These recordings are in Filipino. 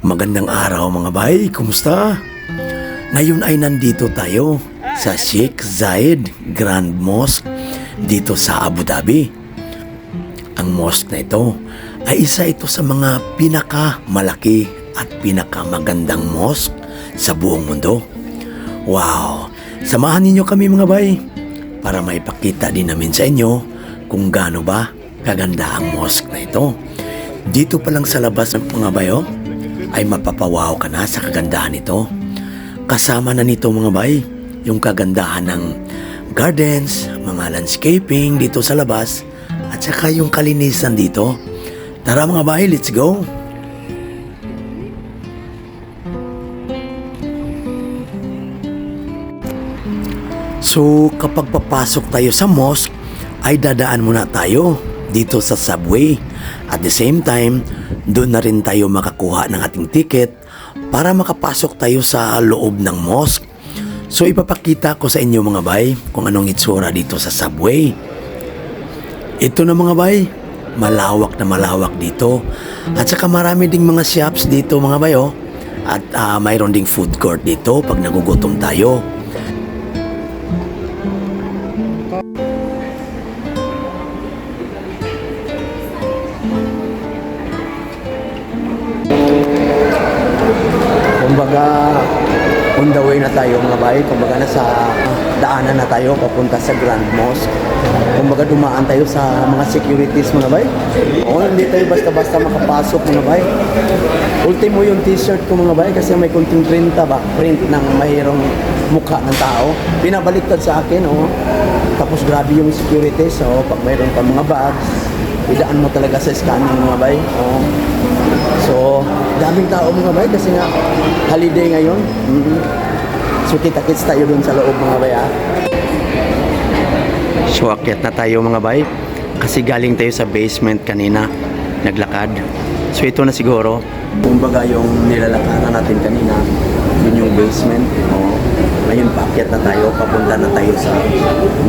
Magandang araw mga bay, kumusta? Ngayon ay nandito tayo sa Sheikh Zayed Grand Mosque dito sa Abu Dhabi. Ang mosque na ito ay isa ito sa mga pinakamalaki at pinakamagandang mosque sa buong mundo. Wow! Samahan ninyo kami mga bay para maipakita din namin sa inyo kung gaano ba kaganda ang mosque na ito. Dito pa lang sa labas ng mga bayo ay mapapawaw ka na sa kagandahan nito. Kasama na nito mga bay, yung kagandahan ng gardens, mga landscaping dito sa labas, at saka yung kalinisan dito. Tara mga bay, let's go! So kapag papasok tayo sa mosque, ay dadaan muna tayo dito sa subway. At the same time, doon na rin tayo makakuha ng ating ticket para makapasok tayo sa loob ng mosque. So ipapakita ko sa inyo mga bay kung anong itsura dito sa subway. Ito na mga bay, malawak na malawak dito. At saka marami ding mga shops dito mga bay oh. At mayroon ding food court dito pag nagugutom tayo. Kumbaga, on the way na tayo mga bay. Kumbaga, nasa daanan na tayo papunta sa Grand Mosque. Kumbaga, dumaan tayo sa mga securities mga bay. O, hindi tayo basta-basta makapasok mga bay. Ultimo yung t-shirt ko mga bay kasi may kunting printa ba? Print ng mahirong mukha ng tao. Pinabaliktad sa akin, o. Tapos grabe yung securities, o. Pag mayroon ka mga bags, idaan mo talaga sa scanning mga bay. O. So, daming tao mga bay kasi nga holiday ngayon. So, kita-kits tayo dun sa loob mga bay. So, akyat na tayo mga bay kasi galing tayo sa basement kanina, naglakad. So, ito na siguro. Kumbaga yung nilalakaran natin kanina, yun yung basement. Ngayon, paakyat na tayo, papunta na tayo sa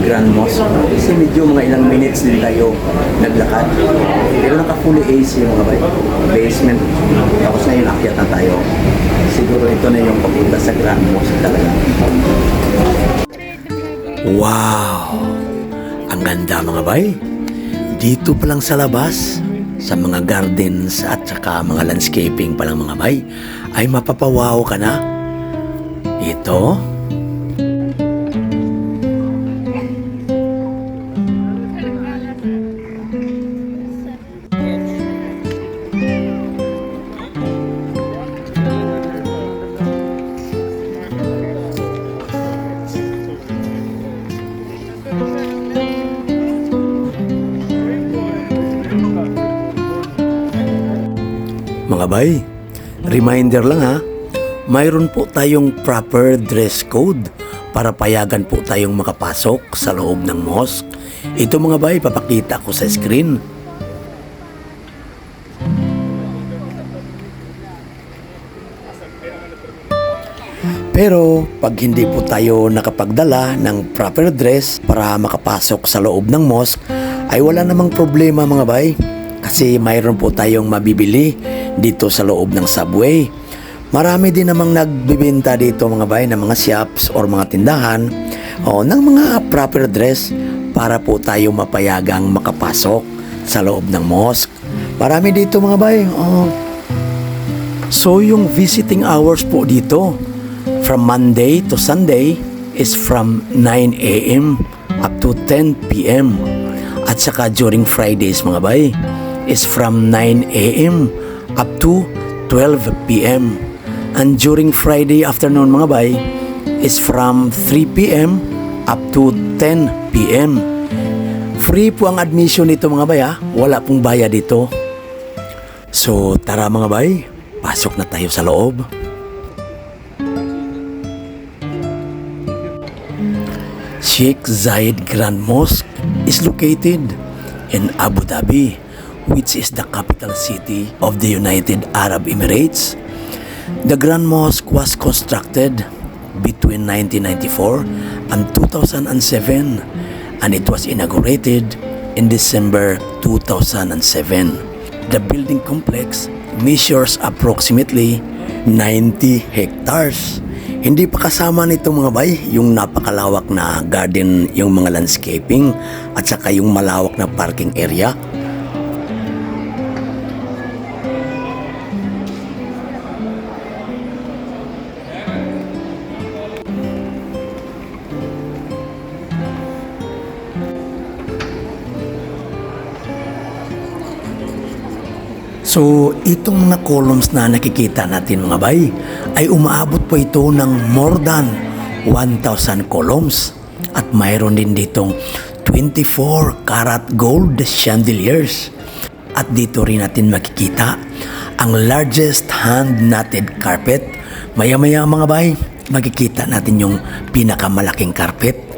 Grand Mosque. Kasi medyo mga ilang minutes din tayo naglakad. Pero naka-fully AC mga bay. Basement. Tapos ngayon, akyat na tayo. Siguro ito na yung papunta sa Grand Mosque talaga. Wow! Ang ganda mga bay. Dito pa lang sa labas, sa mga gardens at saka mga landscaping pa lang mga bay, ay mapapawaw ka na. Ito, mga bay, reminder lang ha, mayroon po tayong proper dress code para payagan po tayong makapasok sa loob ng mosque. Ito mga bay, papakita ko sa screen. Pero pag hindi po tayo nakapagdala ng proper dress para makapasok sa loob ng mosque, ay wala namang problema mga bay. Kasi mayroon po tayong mabibili dito sa loob ng subway. Marami din namang nagbibenta dito mga bay ng mga shops or mga tindahan o ng mga proper dress para po tayo mapayagang makapasok sa loob ng mosque. Marami dito mga bay. So yung visiting hours po dito from Monday to Sunday is from 9 a.m. up to 10 p.m. At saka during Fridays mga bay is from 9 a.m. up to 12 p.m. And during Friday afternoon mga bay is from 3 p.m. up to 10 p.m. Free po ang admission nito mga bay ha. Wala pong bayad dito. So tara mga bay, pasok na tayo sa loob. Sheikh Zayed Grand Mosque is located in Abu Dhabi, which is the capital city of the United Arab Emirates. The Grand Mosque was constructed between 1994 and 2007, and it was inaugurated in December 2007. The building complex measures approximately 90 hectares. Hindi pa kasama nito mga bay, yung napakalawak na garden, yung mga landscaping, at saka yung malawak na parking area. So, itong mga columns na nakikita natin mga bay, ay umaabot po ito ng more than 1,000 columns. At mayroon din ditong 24 karat gold chandeliers. At dito rin natin makikita ang largest hand-knotted carpet. Maya-maya mga bay, makikita natin yung pinakamalaking carpet.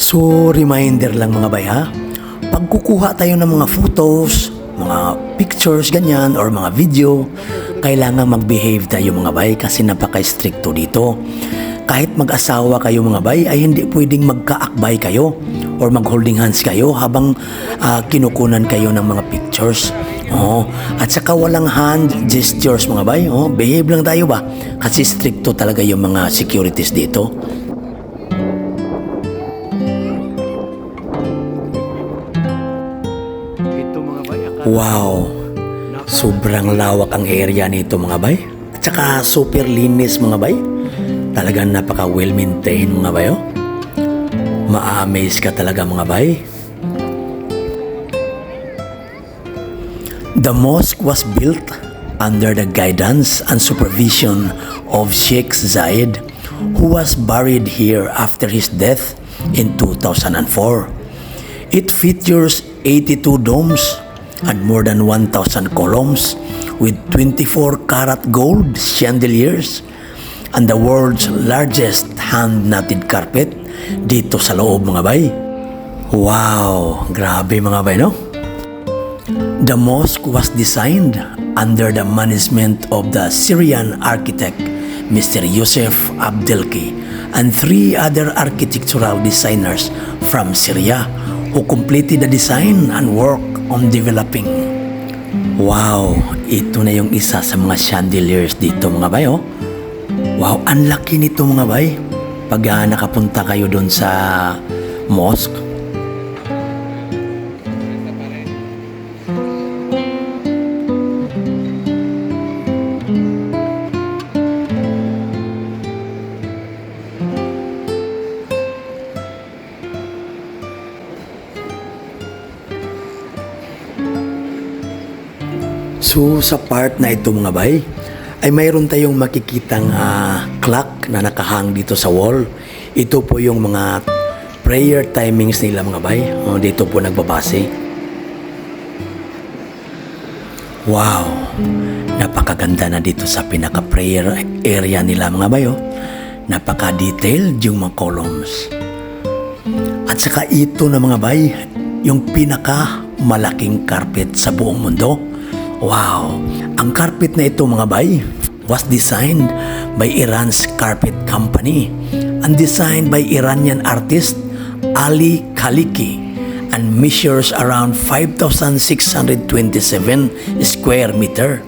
So, reminder lang mga bay ha, pag kukuha tayo ng mga photos, mga pictures ganyan, or mga video, kailangan mag-behave tayo mga bay kasi napaka-stricto dito. Kahit mag-asawa kayo mga bay, ay hindi pwedeng magkaakbay kayo or mag-holding hands kayo habang kinukunan kayo ng mga pictures. At saka walang hand gestures mga bay. Behave lang tayo ba? Kasi stricto talaga yung mga securities dito. Wow! Sobrang lawak ang area nito mga bay. At saka super linis mga bay. Talagang napaka well maintained mga bay. Ma-amaze ka talaga mga bay. The mosque was built under the guidance and supervision of Sheikh Zayed, who was buried here after his death in 2004. It features 82 domes and more than 1,000 columns with 24 karat gold chandeliers and the world's largest hand-knotted carpet dito sa loob mga bay. Wow! Grabe mga bay, no? The mosque was designed under the management of the Syrian architect Mr. Yusuf Abdelki and 3 other architectural designers from Syria who completed the design and work on developing. Wow, ito na yung isa sa mga chandeliers dito mga bay. Wow, ang laki nito mga bay. Pag nakapunta kayo doon sa mosque. So sa part na ito mga bay, ay mayroon tayong makikitang clock na nakahang dito sa wall. Ito po yung mga prayer timings nila mga bay. Dito po nagbabase. Wow! Napakaganda na dito sa pinaka-prayer area nila mga bay. Napaka-detailed yung mga columns. At saka ito na mga bay, yung pinaka-malaking carpet sa buong mundo. Wow! Ang carpet na ito mga bay was designed by Iran's Carpet Company and designed by Iranian artist Ali Khaliki and measures around 5,627 square meter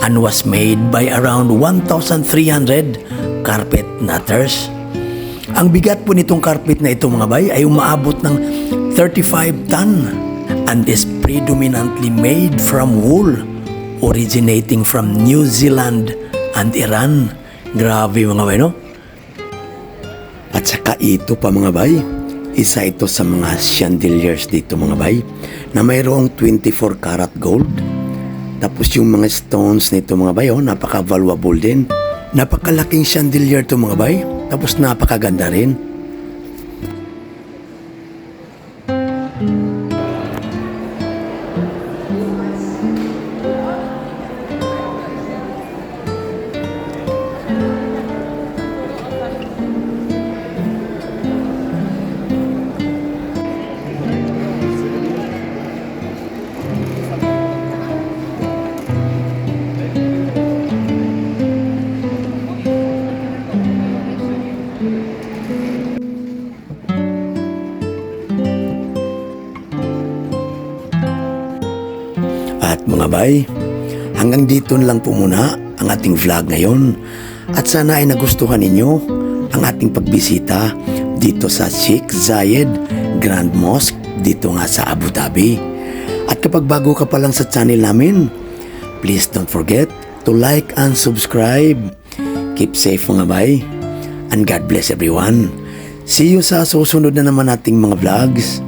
and was made by around 1,300 carpet knotters. Ang bigat po nitong carpet na ito mga bay ay umaabot ng 35 ton and is predominantly made from wool originating from New Zealand and Iran. Grabe mga bay, no? At saka ito pa mga bay, isa ito sa mga chandeliers dito mga bay na mayroong 24 karat gold. Tapos yung mga stones nito mga bay, napaka-valuable din. Napakalaking chandelier to mga bay, tapos napakaganda rin. At mga bay, hanggang dito na lang po muna ang ating vlog ngayon. At sana ay nagustuhan ninyo ang ating pagbisita dito sa Sheikh Zayed Grand Mosque dito nga sa Abu Dhabi. At kapag bago ka pa lang sa channel namin, please don't forget to like and subscribe. Keep safe mga bay, and God bless everyone. See you sa susunod na naman nating mga vlogs.